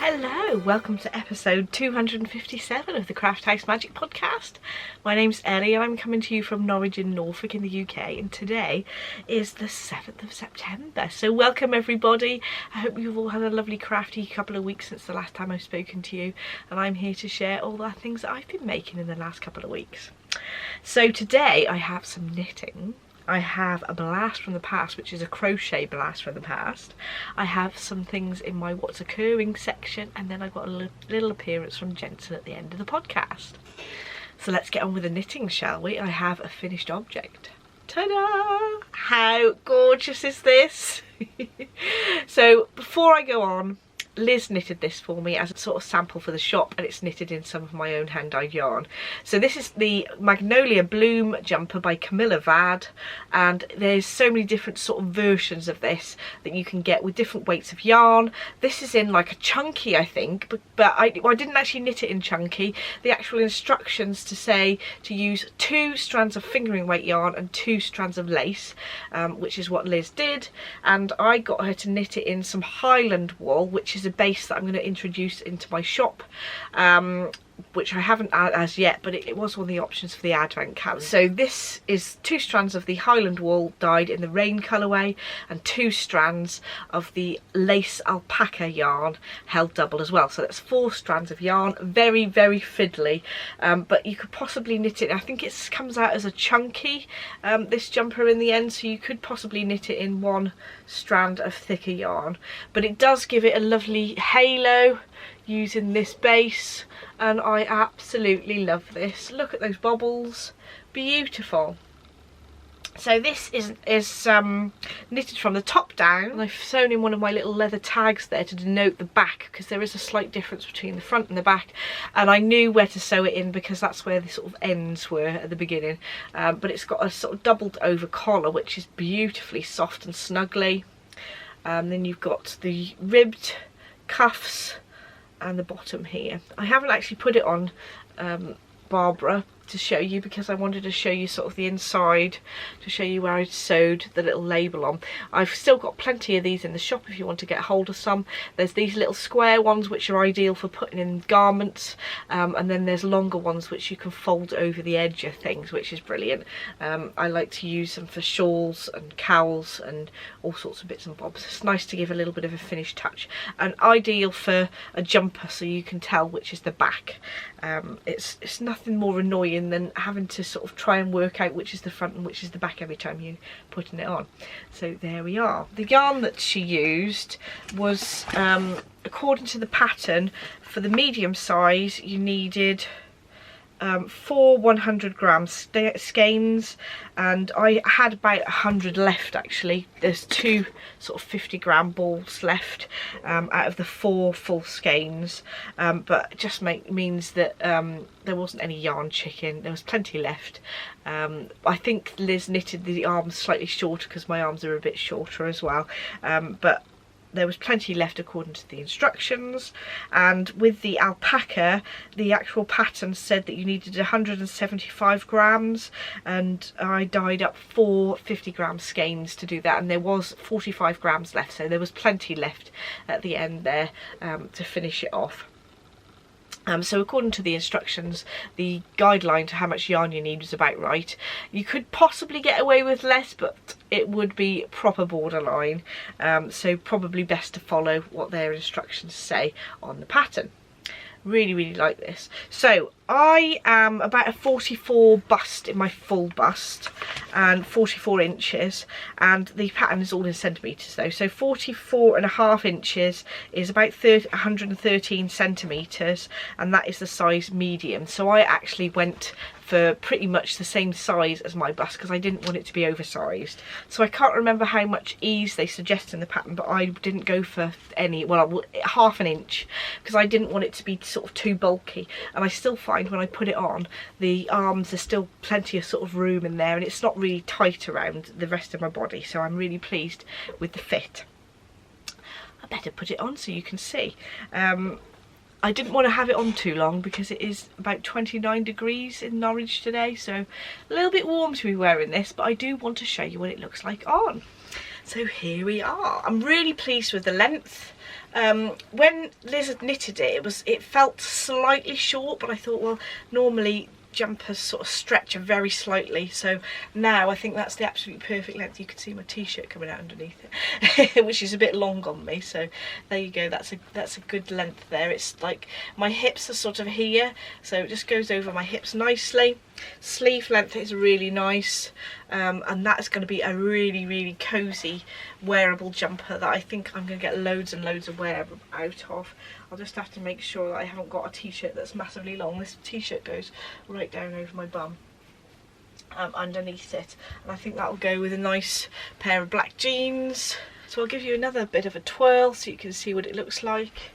Hello, welcome to episode 257 of the Craft House Magic podcast. My name's Ellie and I'm coming to you from Norwich in Norfolk in the UK, and today is the 7th of September. So welcome everybody. I hope you've all had a lovely crafty couple of weeks since the last time I've spoken to you, and I'm here to share all the things that I've been making in the last couple of weeks. So today I have some knitting. I have a blast from the past, which is a crochet blast from the past. I have some things in my what's occurring section, and then I've got a little appearance from Jensen at the end of the podcast. So let's get on with the knitting, shall we? I have a finished object. Ta-da! How gorgeous is this? So before I go on, Liz knitted this for me as a sort of sample for the shop, and it's knitted in some of my own hand-dyed yarn. So this is the Magnolia Bloom jumper by Camilla Vad, and there's so many different sort of versions of this that you can get with different weights of yarn. This is in like a chunky, I think, but I didn't actually knit it in chunky. The actual instructions to say to use 2 strands of fingering weight yarn and 2 strands of lace, which is what Liz did, and I got her to knit it in some Highland wool, which is a base that I'm going to introduce into my shop, which I haven't as yet, but it was one of the options for the advent calendar. So this is 2 strands of the Highland wool dyed in the rain colourway and 2 strands of the lace alpaca yarn held double as well. So that's 4 strands of yarn, very, very fiddly, but you could possibly knit it. I think it comes out as a chunky, this jumper in the end, so you could possibly knit it in 1 strand of thicker yarn, but it does give it a lovely halo using this base, and I absolutely love this. Look at those bobbles, beautiful. So this is knitted from the top down, and I've sewn in one of my little leather tags there to denote the back, because there is a slight difference between the front and the back, and I knew where to sew it in because that's where the sort of ends were at the beginning. But it's got a sort of doubled over collar, which is beautifully soft and snuggly. Then you've got the ribbed cuffs and the bottom here. I haven't actually put it on Barbara to show you, because I wanted to show you sort of the inside, to show you where I'd sewed the little label on. I've still got plenty of these in the shop if you want to get hold of some. There's these little square ones which are ideal for putting in garments, and then there's longer ones which you can fold over the edge of things, which is brilliant. I like to use them for shawls and cowls and all sorts of bits and bobs. It's nice to give a little bit of a finished touch, and ideal for a jumper so you can tell which is the back. It's nothing more annoying than having to sort of try and work out which is the front and which is the back every time you're putting it on. So there we are. The yarn that she used was, according to the pattern, for the medium size you needed 4 100-gram skeins, and I had about 100 left actually. There's 2 sort of 50-gram balls left out of the 4 full skeins, but it just means that there wasn't any yarn chicken. There was plenty left. I think Liz knitted the arms slightly shorter because my arms are a bit shorter as well, but there was plenty left according to the instructions. And with the alpaca, the actual pattern said that you needed 175 grams, and I dyed up 4 50-gram skeins to do that, and there was 45 grams left, so there was plenty left at the end there to finish it off. So according to the instructions, the guideline to how much yarn you need was about right. You could possibly get away with less, but it would be proper borderline. So probably best to follow what their instructions say on the pattern. Really, really like this. So I am about a 44 bust in my full bust, and 44 inches, and the pattern is all in centimetres though. So 44.5 inches is about 113 centimetres, and that is the size medium. So I actually went for pretty much the same size as my bust because I didn't want it to be oversized. So I can't remember how much ease they suggest in the pattern, but I didn't go for any, well, half an inch, because I didn't want it to be sort of too bulky. And I still find when I put it on, the arms, there's still plenty of sort of room in there, and it's not really tight around the rest of my body, so I'm really pleased with the fit. I better put it on so you can see. I didn't want to have it on too long because it is about 29 degrees in Norwich today, so a little bit warm to be wearing this, but I do want to show you what it looks like on. So here we are. I'm really pleased with the length. When Liz had knitted it, it felt slightly short, but I thought, well, normally jumpers sort of stretch very slightly, so now I think that's the absolute perfect length. You can see my t-shirt coming out underneath it which is a bit long on me, so there you go. That's a good length there. It's like my hips are sort of here, so it just goes over my hips nicely. Sleeve length is really nice, and that is going to be a really cozy wearable jumper that I think I'm going to get loads and loads of wear out of. I'll just have to make sure that I haven't got a t-shirt that's massively long. This t-shirt goes right down over my bum, underneath it, and I think that will go with a nice pair of black jeans. So I'll give you another bit of a twirl so you can see what it looks like.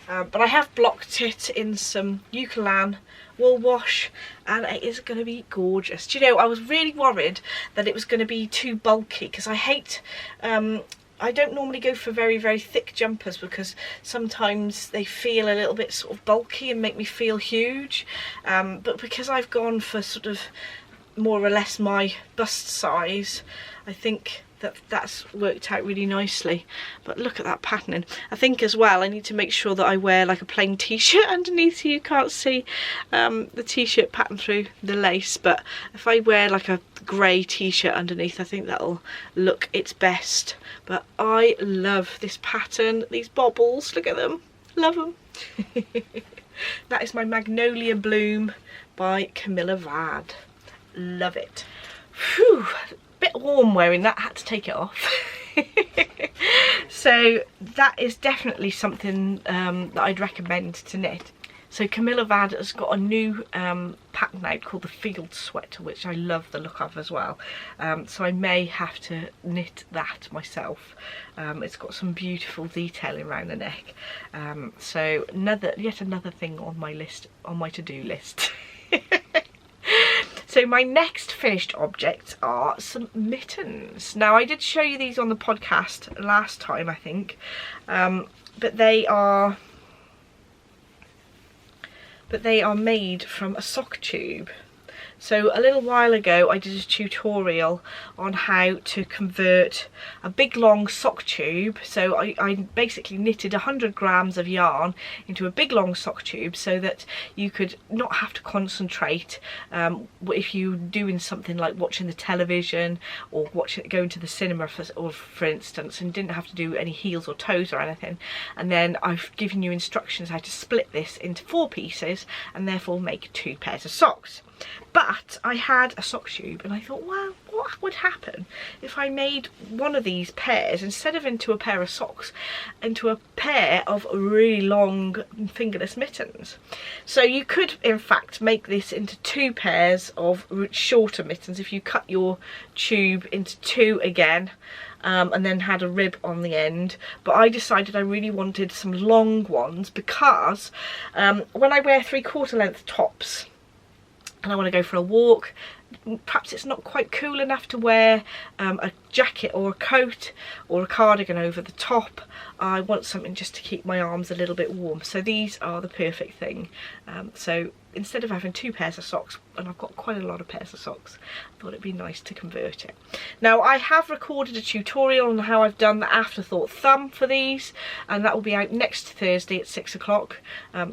But I have blocked it in some MKAL wool wash, and it is going to be gorgeous. Do you know, I was really worried that it was going to be too bulky, because I hate I don't normally go for very thick jumpers, because sometimes they feel a little bit sort of bulky and make me feel huge, but because I've gone for sort of more or less my bust size, I think that's worked out really nicely. But look at that patterning. I think as well I need to make sure that I wear like a plain t-shirt underneath so you can't see the t-shirt pattern through the lace, but if I wear like a grey t-shirt underneath, I think that'll look its best. But I love this pattern, these bobbles, look at them, love them. That is my Magnolia Bloom by Camilla Vad, love it. Whew. Bit warm wearing that, had to take it off. So that is definitely something that I'd recommend to knit. So Camilla Vad has got a new pattern out called the Field Sweater, which I love the look of as well. So I may have to knit that myself. It's got some beautiful detailing around the neck. So yet another thing on my list, on my to-do list. So my next finished objects are some mittens. Now I did show you these on the podcast last time, I think, but they are made from a sock tube. So a little while ago I did a tutorial on how to convert a big long sock tube. So I basically knitted 100 grams of yarn into a big long sock tube so that you could not have to concentrate if you're doing something like watching the television or going to the cinema for instance, and didn't have to do any heels or toes or anything. And then I've given you instructions how to split this into 4 pieces and therefore make 2 pairs of socks. But I had a sock tube and I thought, well, what would happen if I made one of these pairs, instead of into a pair of socks, into a pair of really long fingerless mittens? So you could in fact make this into 2 pairs of shorter mittens if you cut your tube into 2 again. And then had a rib on the end, but I decided I really wanted some long ones because when I wear 3/4 length tops and I want to go for a walk, perhaps it's not quite cool enough to wear a jacket or a coat or a cardigan over the top. I want something just to keep my arms a little bit warm, so these are the perfect thing. So instead of having 2 pairs of socks, and I've got quite a lot of pairs of socks, I thought it'd be nice to convert it. Now I have recorded a tutorial on how I've done the afterthought thumb for these, and that will be out next Thursday at 6 o'clock,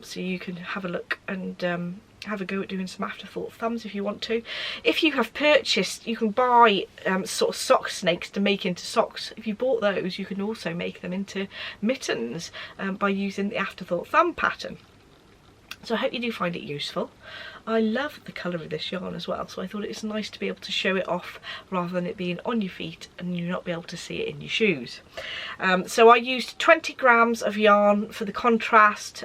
so you can have a look and have a go at doing some afterthought thumbs if you want to. If you have purchased, you can buy sort of sock snakes to make into socks. If you bought those, you can also make them into mittens by using the afterthought thumb pattern. So I hope you do find it useful. I love the colour of this yarn as well, so I thought it's nice to be able to show it off rather than it being on your feet and you not be able to see it in your shoes. So I used 20 grams of yarn for the contrast,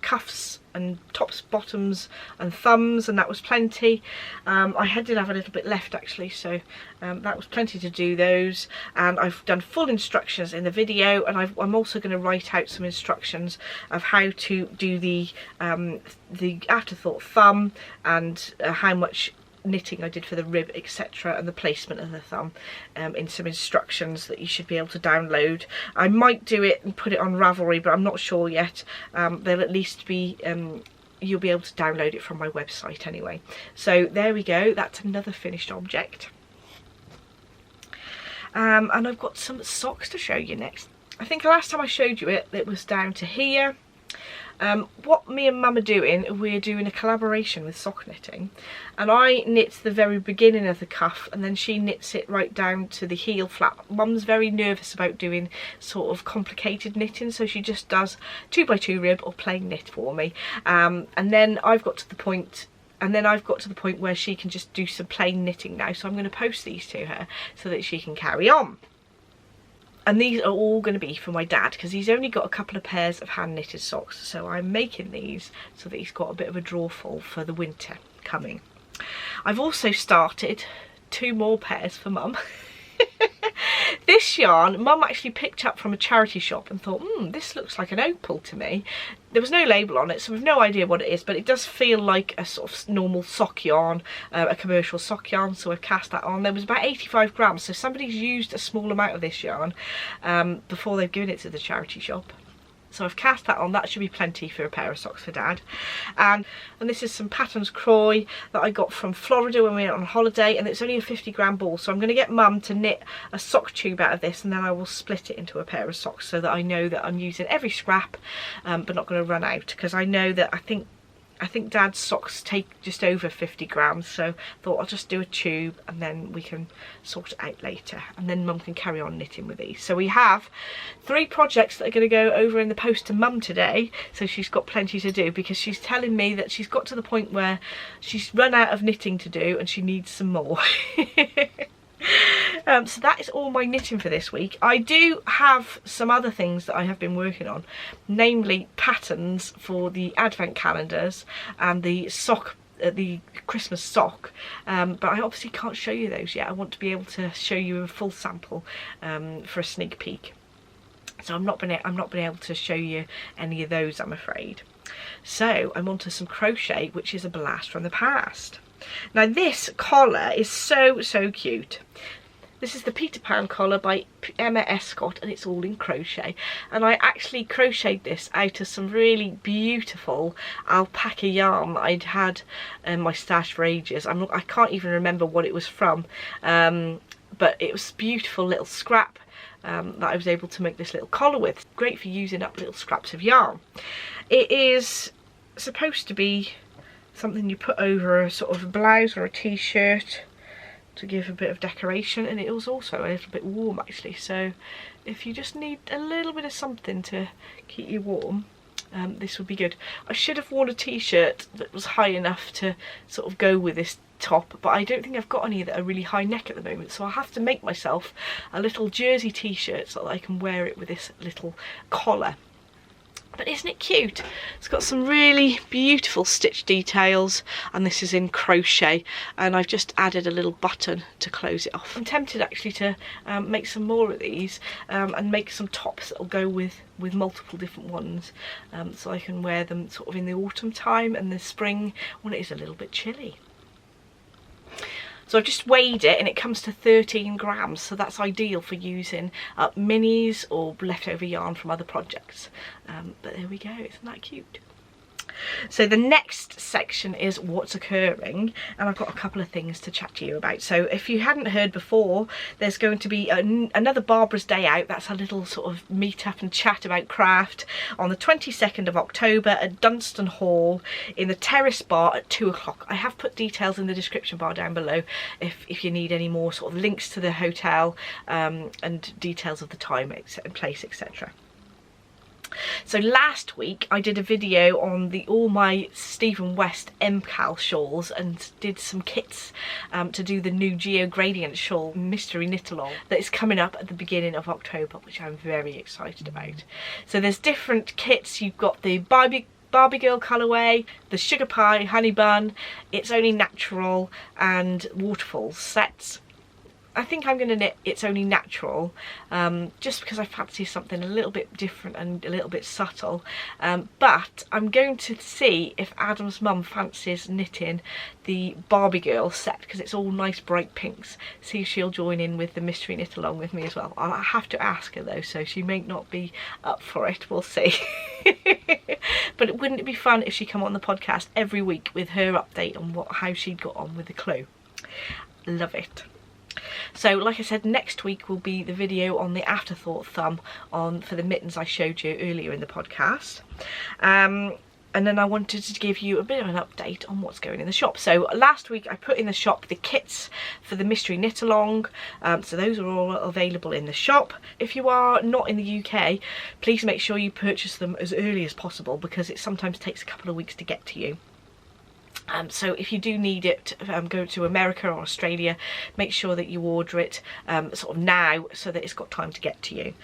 cuffs and tops, bottoms and thumbs, and that was plenty. I did have a little bit left actually, so that was plenty to do those, and I've done full instructions in the video, and I'm also going to write out some instructions of how to do the afterthought thumb and how much knitting I did for the rib, etc., and the placement of the thumb in some instructions that you should be able to download. I might do it and put it on Ravelry, but I'm not sure yet. They'll at least be you'll be able to download it from my website anyway. So there we go, that's another finished object. And I've got some socks to show you next. I think the last time I showed you it was down to here. What me and Mum are doing, we're doing a collaboration with sock knitting, and I knit the very beginning of the cuff and then she knits it right down to the heel flap. Mum's very nervous about doing sort of complicated knitting, so she just does 2x2 rib or plain knit for me, and then I've got to the point where she can just do some plain knitting now, so I'm going to post these to her so that she can carry on. And these are all going to be for my dad, because he's only got a couple of pairs of hand knitted socks, so I'm making these so that he's got a bit of a drawful for the winter coming. I've also started 2 more pairs for Mum. This yarn Mum actually picked up from a charity shop and thought, this looks like an Opal to me. There was no label on it, so we've no idea what it is, but it does feel like a sort of normal sock yarn, a commercial sock yarn, so I've cast that on. There was about 85 grams, so somebody's used a small amount of this yarn before they've given it to the charity shop. So I've cast that on. That should be plenty for a pair of socks for Dad. And this is some Patterns Croy that I got from Florida when we went on holiday, and it's only a 50-gram ball, so I'm going to get Mum to knit a sock tube out of this, and then I will split it into a pair of socks so that I know that I'm using every scrap but not going to run out, because I know that I think Dad's socks take just over 50 grams, so I thought I'll just do a tube and then we can sort it out later, and then Mum can carry on knitting with these. So we have 3 projects that are going to go over in the post to Mum today, so she's got plenty to do, because she's telling me that she's got to the point where she's run out of knitting to do and she needs some more. So that is all my knitting for this week. I do have some other things that I have been working on, namely patterns for the advent calendars and the sock, the Christmas sock, but I obviously can't show you those yet. I want to be able to show you a full sample for a sneak peek, so I'm not been able to show you any of those, I'm afraid. So I'm on to some crochet, which is a blast from the past. Now this collar is so cute. This is the Peter Pan collar by Escot, and it's all in crochet, and I actually crocheted this out of some really beautiful alpaca yarn that I'd had in my stash for ages. I can't even remember what it was from, but it was a beautiful little scrap that I was able to make this little collar with. Great for using up little scraps of yarn. It is supposed to be something you put over a sort of a blouse or a t-shirt to give a bit of decoration, and it was also a little bit warm actually, so if you just need a little bit of something to keep you warm, this would be good. I should have worn a t-shirt that was high enough to sort of go with this top, but I don't think I've got any that are really high neck at the moment, so I'll have to make myself a little jersey t-shirt so that I can wear it with this little collar. But isn't it cute? It's got some really beautiful stitch details, and this is in crochet, and I've just added a little button to close it off. I'm tempted actually to make some more of these and make some tops that will go with multiple different ones, so I can wear them sort of in the autumn time and the spring when it is a little bit chilly. So I've just weighed it and it comes to 13 grams, so that's ideal for using minis or leftover yarn from other projects. But there we go, isn't that cute? So the next section is what's occurring, and I've got a couple of things to chat to you about. So if you hadn't heard before, there's going to be another Barbara's Day Out. That's a little sort of meet up and chat about craft on the 22nd of October at Dunston Hall in the Terrace bar at 2 o'clock. I have put details in the description bar down below if you need any more sort of links to the hotel and details of the time and place, etc. So last week I did a video on all my Stephen West MKAL shawls and did some kits to do the new Geo Gradient shawl mystery knit along that is coming up at the beginning of October, which I'm very excited about. So there's different kits. You've got the Barbie Girl colourway, the Sugar Pie, Honey Bun, It's Only Natural and Waterfalls sets. I think I'm going to knit It's Only Natural just because I fancy something a little bit different and a little bit subtle, but I'm going to see if Adam's mum fancies knitting the Barbie Girl set because it's all nice bright pinks. See if she'll join in with the mystery knit along with me as well. I'll have to ask her though, so she may not be up for it, we'll see. But wouldn't it be fun if she come on the podcast every week with her update on how she'd got on with the clue? Love it. So like I said, next week will be the video on the afterthought thumb for the mittens I showed you earlier in the podcast. And then I wanted to give you a bit of an update on what's going in the shop. So last week I put in the shop the kits for the mystery knit along, so those are all available in the shop. If you are not in the UK, please make sure you purchase them as early as possible, because it sometimes takes a couple of weeks to get to you. So if you do need it, go to America or Australia, make sure that you order it sort of now, so that it's got time to get to you.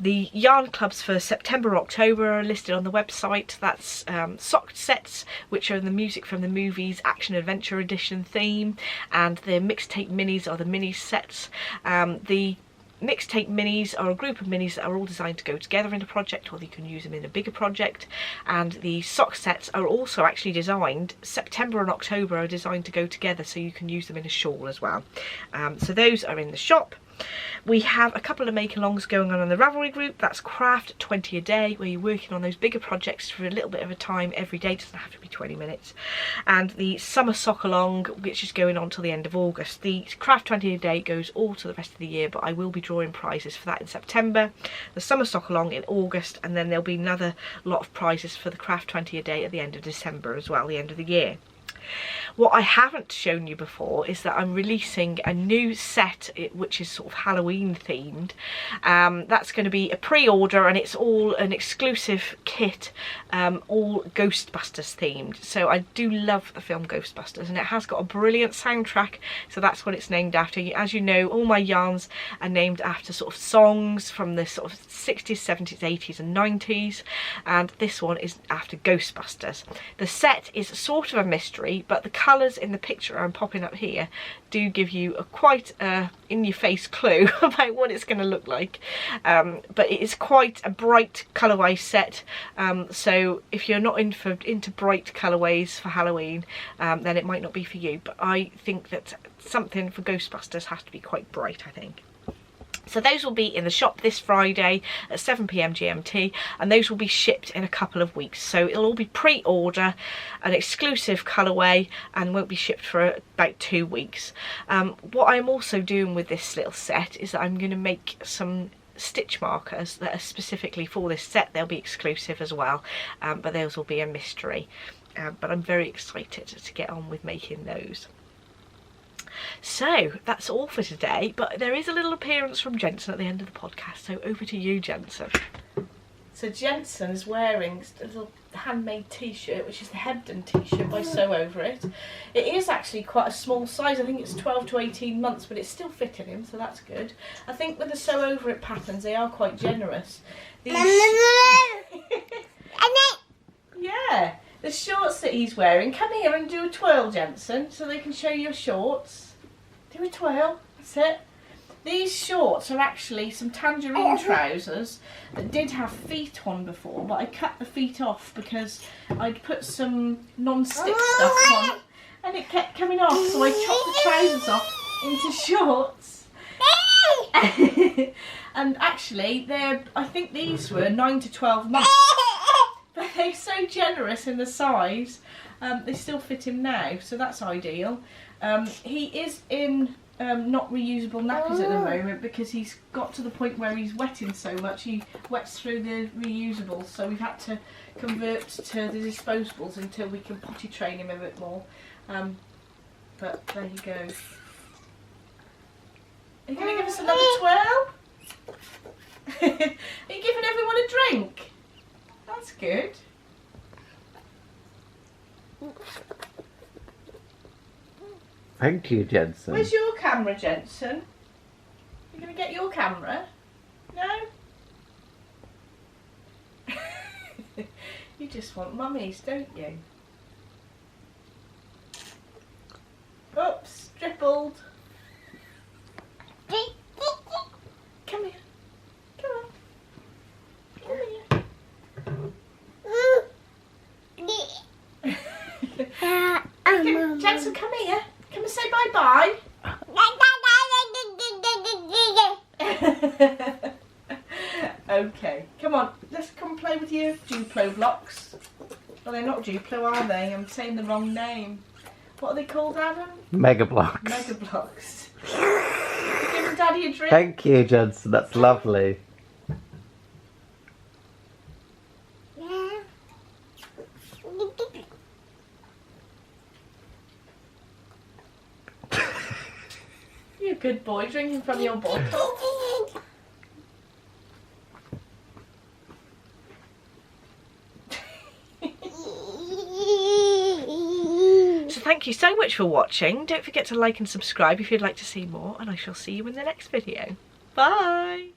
The yarn clubs for September, October are listed on the website. That's sock sets, which are the music from the movies Action Adventure Edition theme, and the mixtape minis are the mini sets. The mixtape minis are a group of minis that are all designed to go together in a project, or you can use them in a bigger project. And the sock sets are also actually designed, September and October are designed to go together, so you can use them in a shawl as well. So those are in the shop. We have a couple of Makalongs going on in the Ravelry group. That's Craft 20 a day, where you're working on those bigger projects for a little bit of a time every day. It doesn't have to be 20 minutes. And the Summer Sock Along, which is going on till the end of August. The Craft 20 a day goes all to the rest of the year, but I will be drawing prizes for that in September. The Summer Sock Along in August, and then there'll be another lot of prizes for the Craft 20 a day at the end of December as well, the end of the year. What I haven't shown you before is that I'm releasing a new set which is sort of Halloween themed. That's going to be a pre-order, and it's all an exclusive kit, all Ghostbusters themed. So I do love the film Ghostbusters, and it has got a brilliant soundtrack, so that's what it's named after. As you know, all my yarns are named after sort of songs from the sort of 60s, 70s, 80s and 90s, and this one is after Ghostbusters. The set is sort of a mystery, but the colours in the picture I'm popping up here do give you a quite in-your-face clue about what it's going to look like. But it is quite a bright colourway set, so if you're not into bright colourways for Halloween, then it might not be for you. But I think that something for Ghostbusters has to be quite bright, I think. So those will be in the shop this Friday at 7 PM GMT, and those will be shipped in a couple of weeks. So it'll all be pre-order, an exclusive colourway, and won't be shipped for about 2 weeks. What I'm also doing with this little set is that I'm going to make some stitch markers that are specifically for this set. They'll be exclusive as well, but those will be a mystery. But I'm very excited to get on with making those. So that's all for today, but there is a little appearance from Jensen at the end of the podcast, so over to you, Jensen. So Jensen's wearing a little handmade t-shirt, which is the Hebden t-shirt by Sew Over It. It is actually quite a small size. I think it's 12 to 18 months, but it's still fitting him, so that's good. I think with the Sew Over It patterns, they are quite generous. These yeah, the shorts that he's wearing. Come here and do a twirl, Jensen, so they can show you your shorts. Do a twirl, that's it. These shorts are actually some tangerine trousers that did have feet on before, but I cut the feet off because I'd put some non-stick stuff on and it kept coming off, so I chopped the trousers off into shorts. And actually, I think these were 9 to 12 months, but they're so generous in the size, they still fit him now, so that's ideal. He is in not reusable nappies at the moment, because he's got to the point where he's wetting so much he wets through the reusables, so we've had to convert to the disposables until we can potty train him a bit more. But there you go. Are you going to give us another twirl? Are you giving everyone a drink? That's good. Thank you, Jensen. Where's your camera, Jensen? You going to get your camera? No? You just want mummies, don't you? Oops, dribbled. Come here. Come on. Come here. Jensen, come here. Come and say bye-bye. Okay, come on. Let's come and play with your Duplo blocks. Well, they're not Duplo, are they? I'm saying the wrong name. What are they called, Adam? Mega blocks. Mega blocks. give Daddy a drink. Thank you, Jensen. That's lovely. You're a good boy, drinking from your bottle. So thank you so much for watching. Don't forget to like and subscribe if you'd like to see more, and I shall see you in the next video. Bye!